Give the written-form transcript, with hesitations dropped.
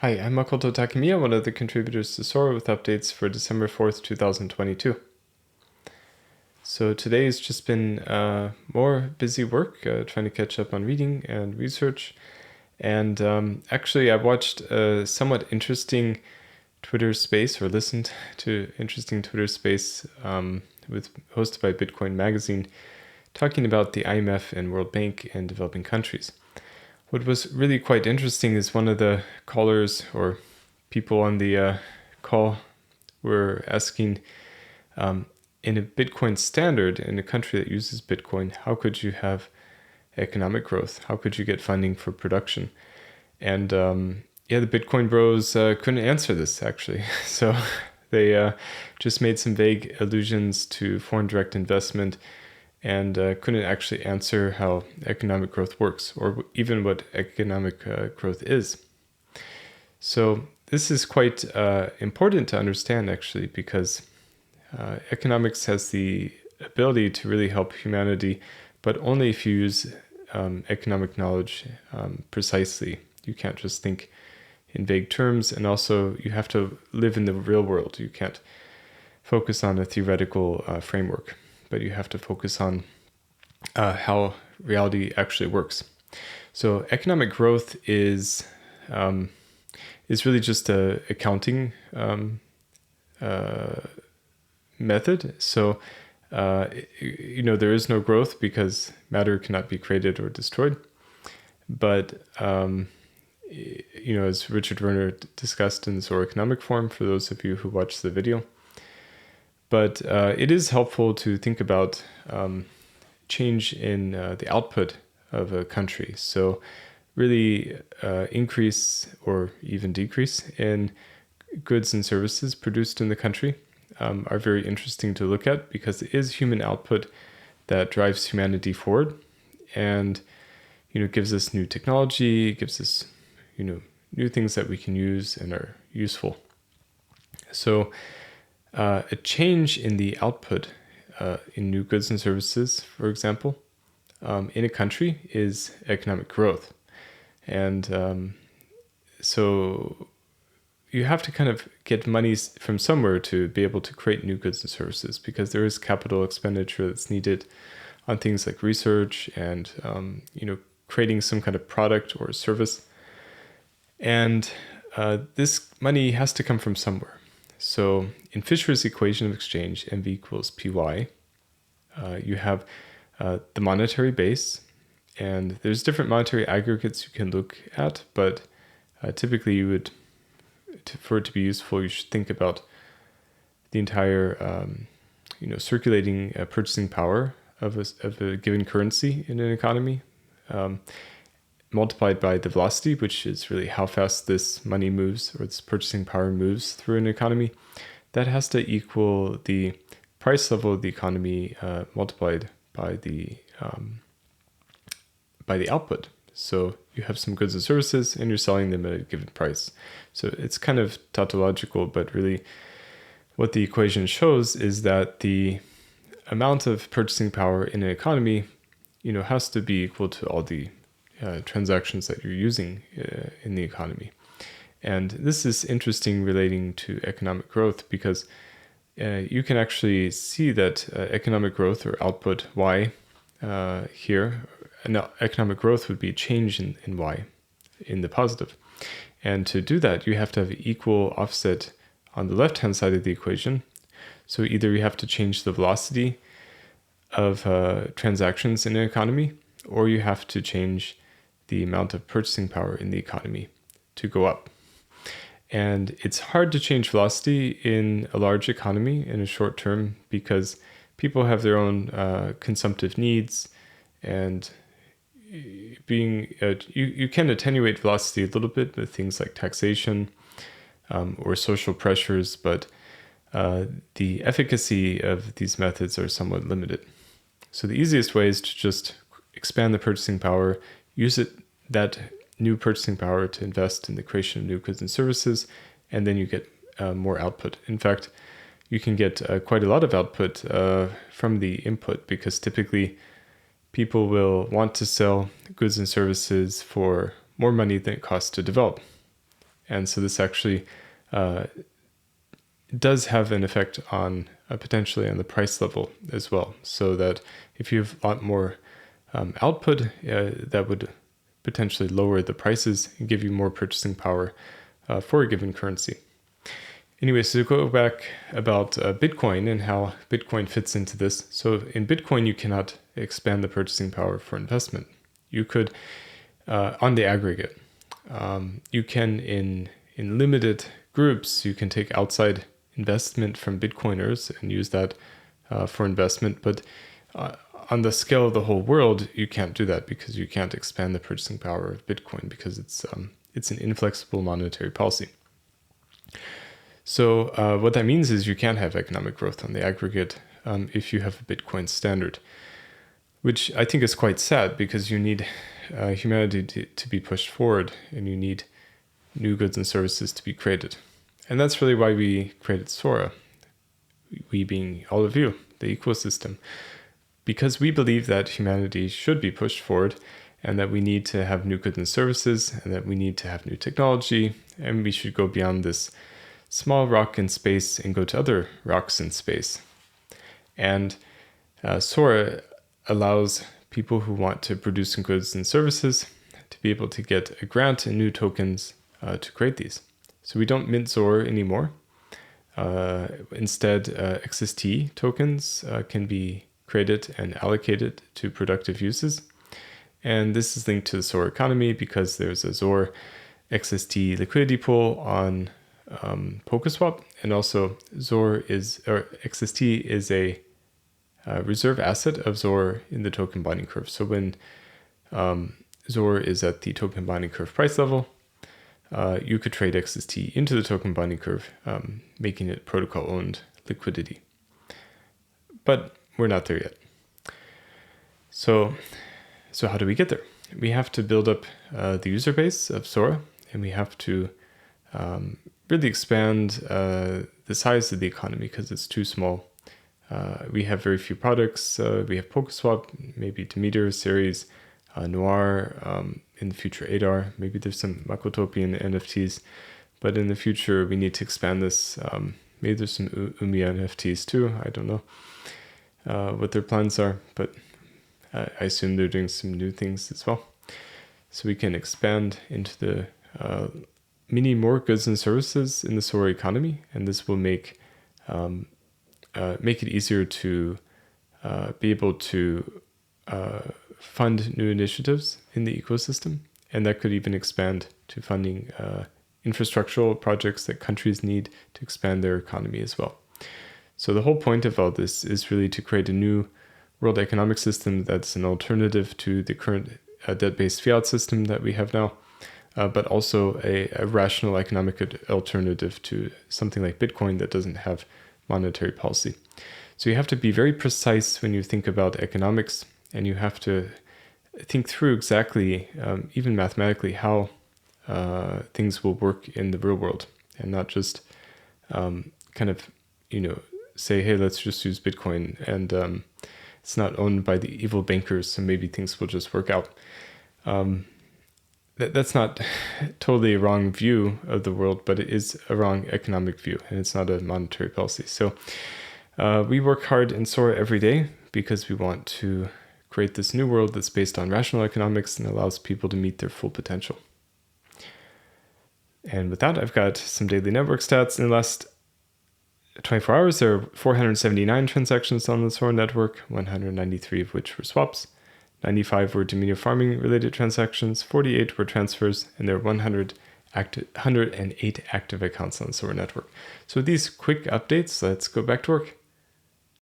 Hi, I'm Makoto Takemiya, one of the contributors to Sora with updates for December 4th, 2022. So today has just been more busy work, trying to catch up on reading and research. And actually, I watched a somewhat interesting Twitter space, or listened to interesting Twitter space hosted by Bitcoin Magazine, talking about the IMF and World Bank and developing countries. What was really quite interesting is one of the callers or people on the call were asking, in a Bitcoin standard, in a country that uses Bitcoin, how could you have economic growth? How could you get funding for production? And the Bitcoin bros couldn't answer this, actually. So they just made some vague allusions to foreign direct investment and couldn't actually answer how economic growth works, or even what economic growth is. So this is quite important to understand, actually, because economics has the ability to really help humanity, but only if you use economic knowledge precisely. You can't just think in vague terms, and also you have to live in the real world. You can't focus on a theoretical framework, but you have to focus on how reality actually works. So economic growth is really just a accounting method. So there is no growth because matter cannot be created or destroyed. But as Richard Werner discussed in the Sora Economic Forum, for those of you who watched the video. But it is helpful to think about change in the output of a country. So really increase or even decrease in goods and services produced in the country are very interesting to look at, because it is human output that drives humanity forward and gives us new technology, gives us new things that we can use and are useful. So a change in the output in new goods and services, for example, in a country is economic growth. And so you have to kind of get money from somewhere to be able to create new goods and services, because there is capital expenditure that's needed on things like research and creating some kind of product or service. And this money has to come from somewhere. So in Fisher's equation of exchange, MV equals PY, you have the monetary base, and there's different monetary aggregates you can look at, but typically you would, for it to be useful, you should think about the entire circulating purchasing power of a given currency in an economy, multiplied by the velocity, which is really how fast this money moves, or this purchasing power moves through an economy. That has to equal the price level of the economy multiplied by the output. So you have some goods and services, and you're selling them at a given price. So it's kind of tautological, but really what the equation shows is that the amount of purchasing power in an economy, has to be equal to all the transactions that you're using in the economy. And this is interesting relating to economic growth, because you can actually see that economic growth, or output Y here, economic growth would be change in Y in the positive. And to do that, you have to have equal offset on the left-hand side of the equation. So either you have to change the velocity of transactions in an economy, or you have to change the amount of purchasing power in the economy to go up. And it's hard to change velocity in a large economy in a short term, because people have their own consumptive needs, and you can attenuate velocity a little bit with things like taxation or social pressures, but the efficacy of these methods are somewhat limited. So the easiest way is to just expand the purchasing power, use that new purchasing power to invest in the creation of new goods and services, and then you get more output. In fact, you can get quite a lot of output from the input, because typically people will want to sell goods and services for more money than it costs to develop. And so this actually does have an effect on potentially on the price level as well. So that if you have a lot more output, that would potentially lower the prices and give you more purchasing power for a given currency. Anyway, so to go back about Bitcoin and how Bitcoin fits into this. So in Bitcoin, you cannot expand the purchasing power for investment. You could, on the aggregate, you can in limited groups, you can take outside investment from Bitcoiners and use that for investment. But on the scale of the whole world, you can't do that because you can't expand the purchasing power of Bitcoin because it's an inflexible monetary policy. So what that means is you can't have economic growth on the aggregate if you have a Bitcoin standard, which I think is quite sad because you need humanity to be pushed forward and you need new goods and services to be created. And that's really why we created Sora, we being all of you, the ecosystem, because we believe that humanity should be pushed forward and that we need to have new goods and services and that we need to have new technology and we should go beyond this small rock in space and go to other rocks in space. And Sora allows people who want to produce some goods and services to be able to get a grant and new tokens to create these. So we don't mint Zor anymore. Instead, XST tokens can be created and allocated to productive uses. And this is linked to the Zor economy because there's a Zor XST liquidity pool on PokerSwap, and also XST is a reserve asset of Zor in the token bonding curve. So when Zor is at the token bonding curve price level, you could trade XST into the token bonding curve, making it protocol-owned liquidity. But we're not there yet. So how do we get there? We have to build up the user base of Sora, and we have to really expand the size of the economy because it's too small. We have very few products. We have PokerSwap, maybe Demeter, Ceres, Noir, in the future Adar. Maybe there's some Makotopian NFTs, but in the future we need to expand this. Maybe there's some Umia NFTs too. I don't know what their plans are, but I assume they're doing some new things as well. So we can expand into the many more goods and services in the Sora economy, and this will make it easier to be able to fund new initiatives in the ecosystem, and that could even expand to funding infrastructural projects that countries need to expand their economy as well. So the whole point of all this is really to create a new world economic system that's an alternative to the current debt-based fiat system that we have now, but also a rational economic alternative to something like Bitcoin that doesn't have monetary policy. So you have to be very precise when you think about economics, and you have to think through exactly, even mathematically, how things will work in the real world, and not just kind of, say, hey, let's just use Bitcoin, and it's not owned by the evil bankers, so maybe things will just work out. That's not totally a wrong view of the world, but it is a wrong economic view, and it's not a monetary policy. So we work hard in Sora every day because we want to create this new world that's based on rational economics and allows people to meet their full potential. And with that, I've got some daily network stats. In the last 24 hours, there are 479 transactions on the Sora network, 193 of which were swaps. 95 were Demeter farming related transactions, 48 were transfers, and there are 108 active accounts on the Sora network. So with these quick updates, let's go back to work.